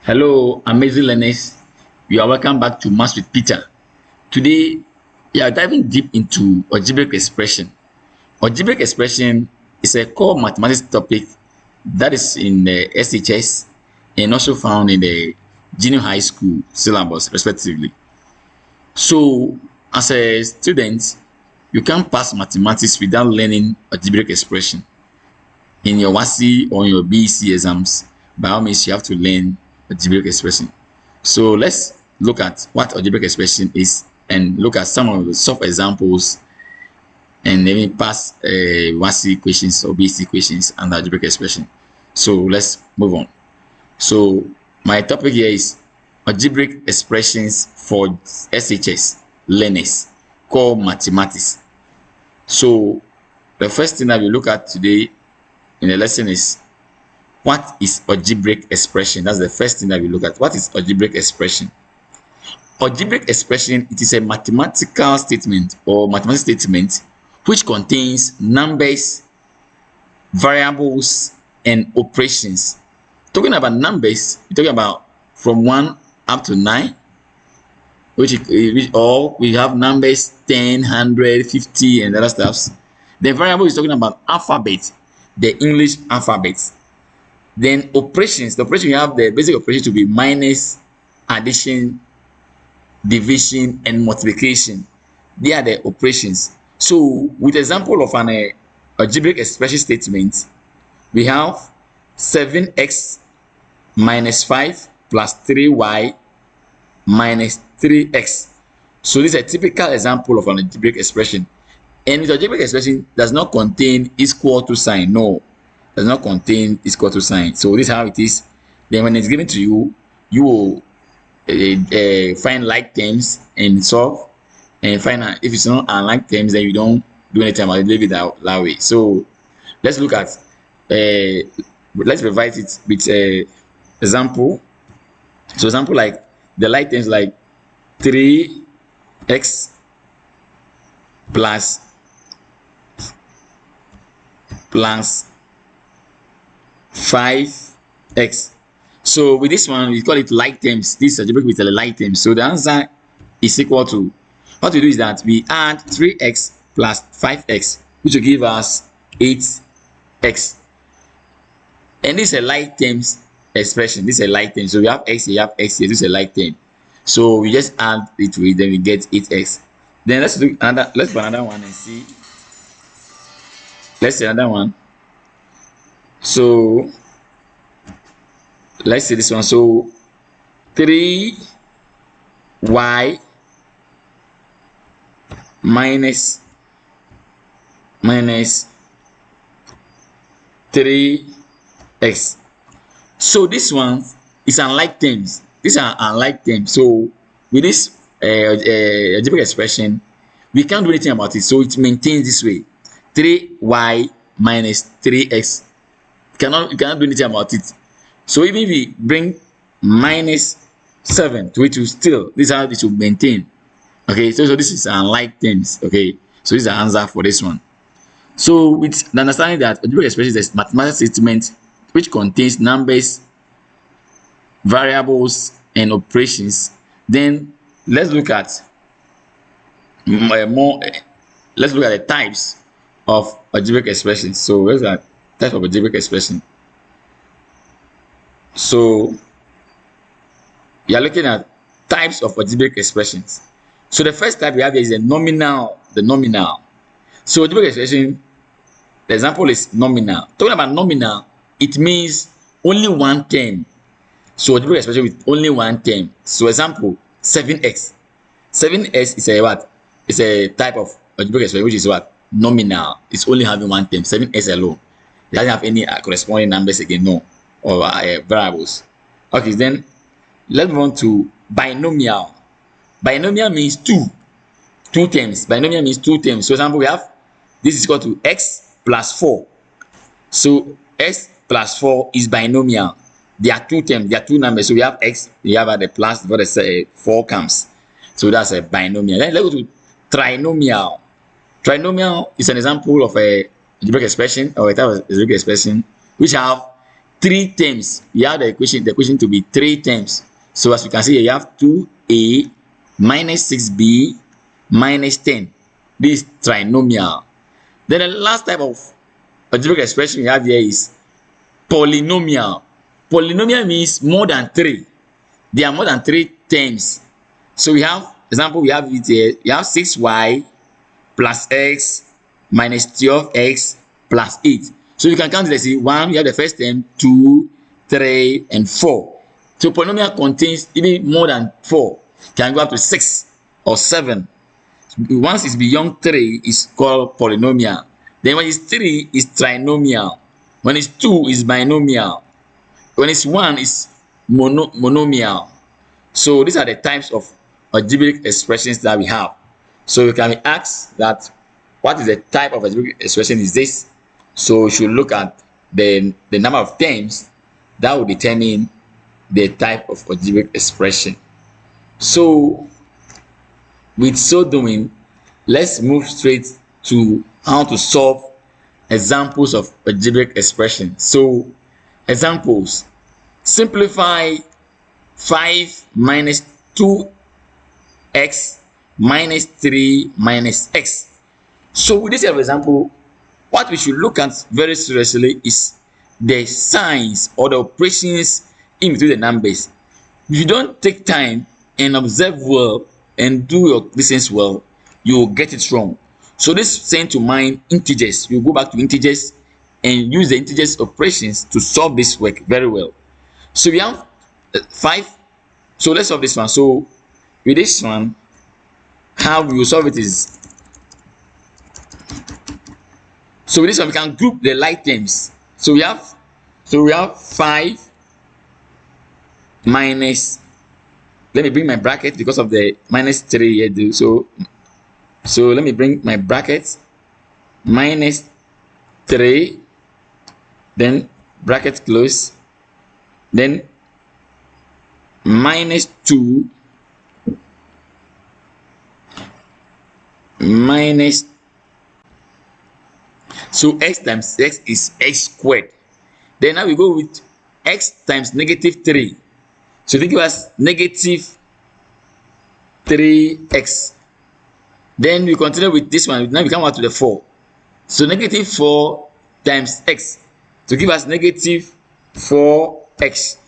Hello, amazing learners. You are welcome back to Maths with Peter. Today, we are diving deep into algebraic expression. Algebraic expression is a core mathematics topic that is in the SHS and also found in the junior high school syllabus, respectively. So, as a student, you can't pass mathematics without learning algebraic expression. In your WASSCE or your BEC exams, by all means, you have to learn algebraic expression. So let's look at what algebraic expression is and look at some of the soft examples and then pass WASSCE questions or BEC questions and algebraic expression. So let's move on. So my topic here is algebraic expressions for SHS learners, core mathematics. So the first thing that we look at today in the lesson is what is algebraic expression. That's the first thing that we look at. What is algebraic expression? Algebraic expression, it is a mathematical statement or mathematical statement which contains numbers, variables, and operations. Talking about numbers, we're talking about from 1 up to 9, which or we have numbers 10, 100, 50, and other stuffs. The variable is talking about alphabet, the English alphabet. Then operations, the operation, you have the basic operation to be minus, addition, division, and multiplication. They are the operations. So with example of an algebraic expression statement, we have 7x minus 5 plus 3y minus 3x. So this is a typical example of an algebraic expression. And with algebraic expression does not contain equal to sign. No, does not contain equal to sign. So this is how it is. Then when it's given to you, you will find like terms and solve, and find out if it's not unlike terms, then you don't do anything about it, leave it that way. So let's look at let's revise it with example. So example like the like terms like 3x plus 5x. So with this one, we call it like terms. This is algebraic with a like terms. So the answer is equal to, what we do is that we add 3x plus 5x, which will give us 8x. And this is a like terms expression. This is a like term. So we have x, you have x here. This is a like term. So we just add it to it, then we get 8x. Then let's do another one and see. Let's see another one. So let's see this one. So 3y minus 3x. So this one is unlike terms. These are unlike terms. So with this algebraic expression, we can't do anything about it. So it maintains this way: 3y minus 3x. You cannot do anything about it. So even if we bring minus 7 to it, will still, this is how it will maintain. Okay, so this is unlike terms. Okay, so this is the answer for this one. So with the understanding that algebraic expression is a mathematical statement which contains numbers, variables, and operations, then let's look at the types of algebraic expressions. So where's that type of algebraic expression? So you are looking at types of algebraic expressions. So the first type we have here is the nominal. So algebraic expression, the example is nominal. Talking about nominal, it means only one term. So algebraic expression with only one term. So example, 7x. 7x is a what? It's a type of algebraic expression which is what? Nominal. It's only having one term, 7x alone. It doesn't have any corresponding numbers again, no, or variables. Okay, then let's move on to binomial. Binomial means two terms. Binomial means two terms. So example, we have this is equal to x plus 4. So x plus 4 is binomial. There are two terms, there are two numbers. So we have x, we have the plus before the 4 comes. So that's a binomial. Then let's go to trinomial. Trinomial is an example of a algebraic expression or a type of algebraic expression which have 3 terms. We have the equation to be 3 terms. So as you can see here, you have 2a minus 6b minus 10. This is trinomial. Then the last type of algebraic expression we have here is polynomial. Polynomial means more than 3. There are more than 3 terms. So we have, example, we have it here. We have 6y plus x minus 12x plus 8. So you can count it as 1, you have the first term, 2, 3, and 4. So polynomial contains even more than 4. Can go up to 6 or 7. Once it's beyond 3, it's called polynomial. Then when it's 3, it's trinomial. When it's 2, it's binomial. When it's 1, it's monomial. So these are the types of algebraic expressions that we have. So you can be asked that what is the type of algebraic expression is this? So you should look at the number of terms that will determine the type of algebraic expression. So with so doing, let's move straight to how to solve examples of algebraic expression. So examples: simplify 5 minus 2x minus 3 minus x. So with this example, what we should look at very seriously is the signs or the operations in between the numbers. If you don't take time and observe well and do your lessons well, you will get it wrong. So this send to mind integers. You go back to integers and use the integers operations to solve this work very well. So we have 5. So let's solve this one. So with this one, how we will solve it is, so with this one we can group the like terms. So we have 5 minus, let me bring my bracket because of the minus 3 here. So let me bring my bracket, minus 3, then bracket close, then minus 2 minus, so x times x is x squared. Then now we go with x times negative 3. So they give us negative 3x. Then we continue with this one. Now we come out to the 4. So negative 4 times x to give us negative 4x.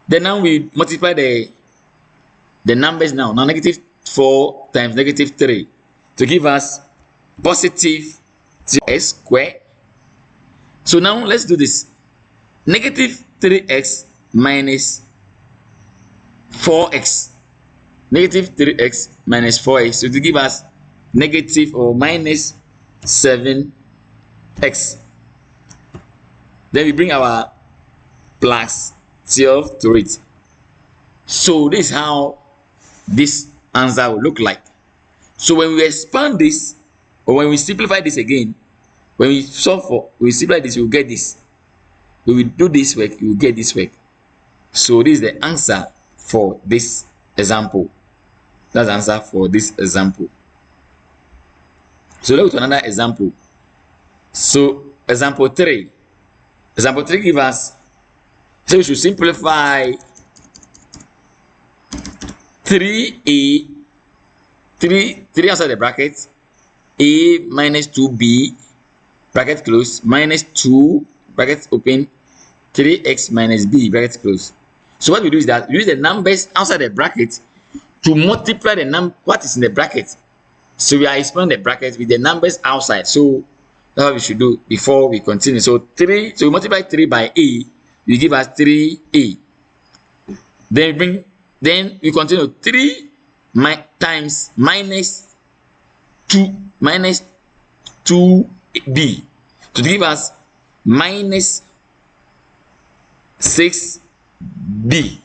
Then now we multiply the numbers now. Now negative 4 times negative 3 to give us positive x squared. So now let's do this. Negative 3x minus 4x. Negative 3x minus 4x. So to give us negative or minus 7x. Then we bring our plus 12 to it. So this is how this answer will look like. So when we expand this, or when we simplify this again, when we simplify this, we will get this. When we do this work, you will get this work. So this is the answer for this example. That's the answer for this example. So let's go to another example. So example 3. Example 3 gives us, so we should simplify 3a, 3 outside the bracket, a minus 2b, bracket close, minus 2, bracket open, 3x minus b, bracket close. So what we do is that we use the numbers outside the bracket to multiply the what is in the bracket. So we are expanding the bracket with the numbers outside. So that's what we should do before we continue. So 3, so we multiply 3 by a, you give us 3a. Then we continue 3 times minus 2b to give us minus 6b.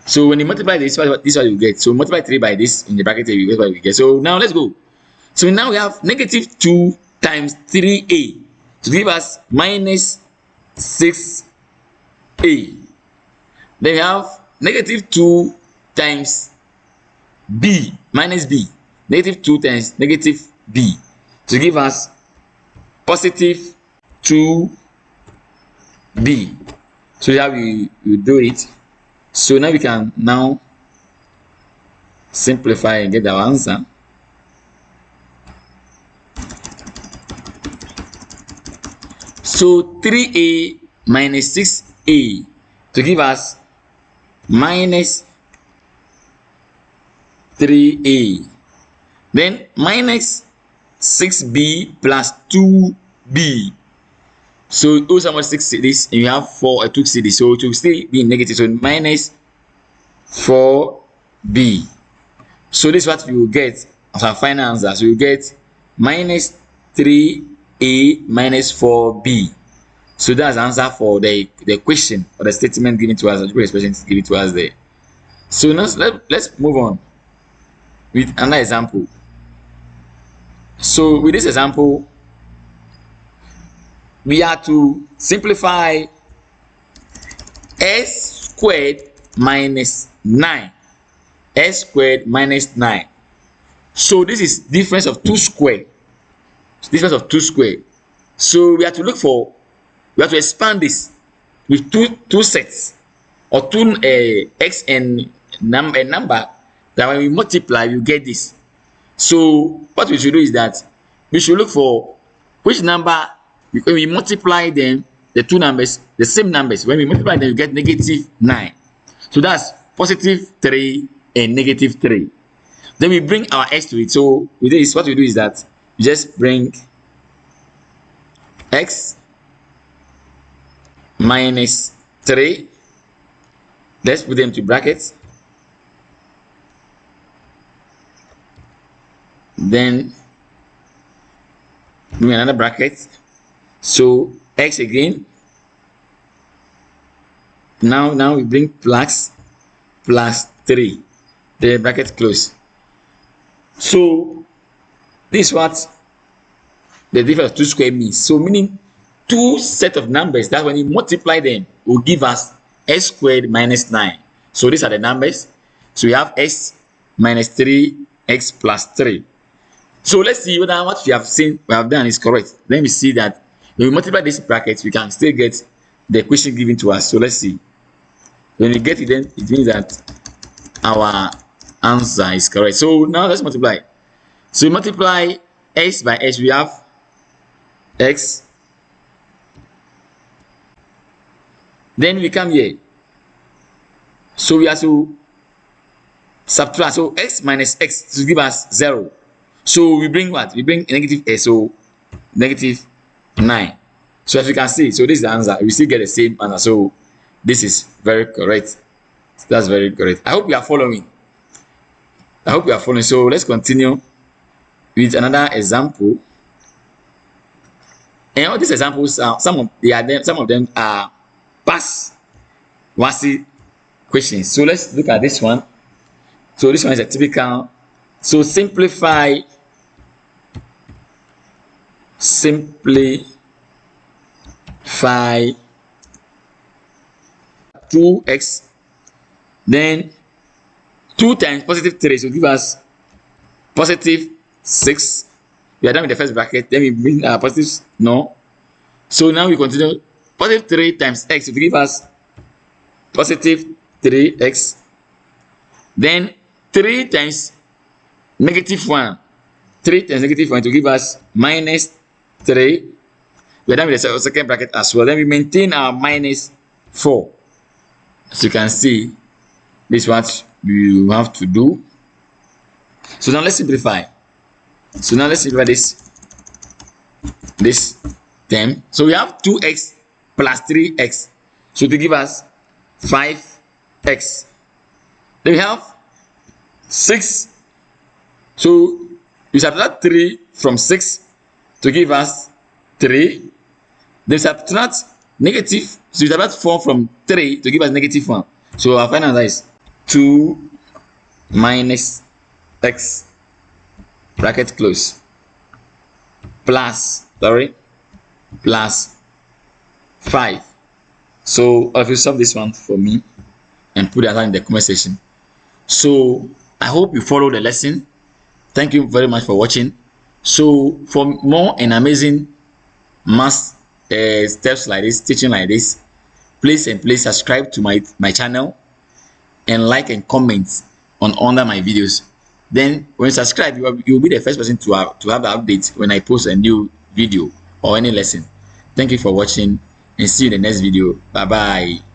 So when you multiply this is what you get. So multiply 3 by this in the bracket, you get what we get. So now let's go. So now we have negative 2 times 3a to give us minus 6a. Then we have negative 2 times b minus b, negative 2 times negative b to give us positive 2a. b. So how you do it. So now we can now simplify and get our answer. So 3a minus 6a to give us minus 3a. Then minus 6b plus 2b. So you owe someone 6 cedis and you have 4 or 2 cedis. So it will still be negative. So minus 4b. So this is what you will get as our final answer. So you get minus 3a minus 4b. So that's the answer for the question or the statement given to us, algebraic expressions given to us there. So now let's move on with another example. So with this example, we are to simplify s squared minus 9. S squared minus 9. So this is difference of 2 squared. Difference of 2 squared. So we have to look for, we have to expand this with two sets or two x and number that when we multiply you get this. So what we should do is that we should look for which number when we multiply them, the two numbers, the same numbers. When we multiply them, you get negative 9. So that's positive 3 and negative 3. Then we bring our x to it. So with this, what we do is that you just bring x minus 3. Let's put them to brackets. Then do another bracket. So x again. Now we bring plus 3. The bracket close. So this is what the difference of 2 squared means. So meaning 2 set of numbers that when you multiply them will give us s squared minus 9. So these are the numbers. So we have x minus 3, x plus 3. So let's see whether what we have done is correct. Let me see that when we multiply these brackets, we can still get the equation given to us. So let's see. When we get it, then it means that our answer is correct. So now let's multiply. So we multiply x by x. We have x. Then we come here. So we have to subtract. So x minus x to give us 0. So we bring what? We bring negative a. So negative 9. So as you can see, so this is the answer. We still get the same answer. So this is very correct. That's very correct. I hope you are following. So let's continue with another example. And all these examples are some of them are past WASSCE questions. So let's look at this one. So this one is a typical. So simplify 2x, then 2 times positive 3, so give us positive 6. We are done with the first bracket. Then we bring our positives. No. So now we continue. Positive 3 times x, so give us positive 3x. Then 3 times negative 1. 3 times negative 1 to give us minus 3. We are done with the second bracket as well. Then we maintain our minus 4. As you can see, this is what you have to do. So now let's simplify. So now let's simplify this term. So we have 2x plus 3x. So to give us 5x. Then we have 6. So you subtract 3 from 6 to give us 3. Then subtract negative. So you subtract 4 from 3 to give us negative 1. So our final answer is 2 minus x bracket close plus 5. So if you solve this one for me and put the answer in the comment section. So I hope you follow the lesson. Thank you very much for watching. So for more and amazing math steps like this, teaching like this, please subscribe to my channel and like and comment on under my videos. Then when you subscribe, you'll be the first person to have the update when I post a new video or any lesson. Thank you for watching and see you in the next video. Bye bye.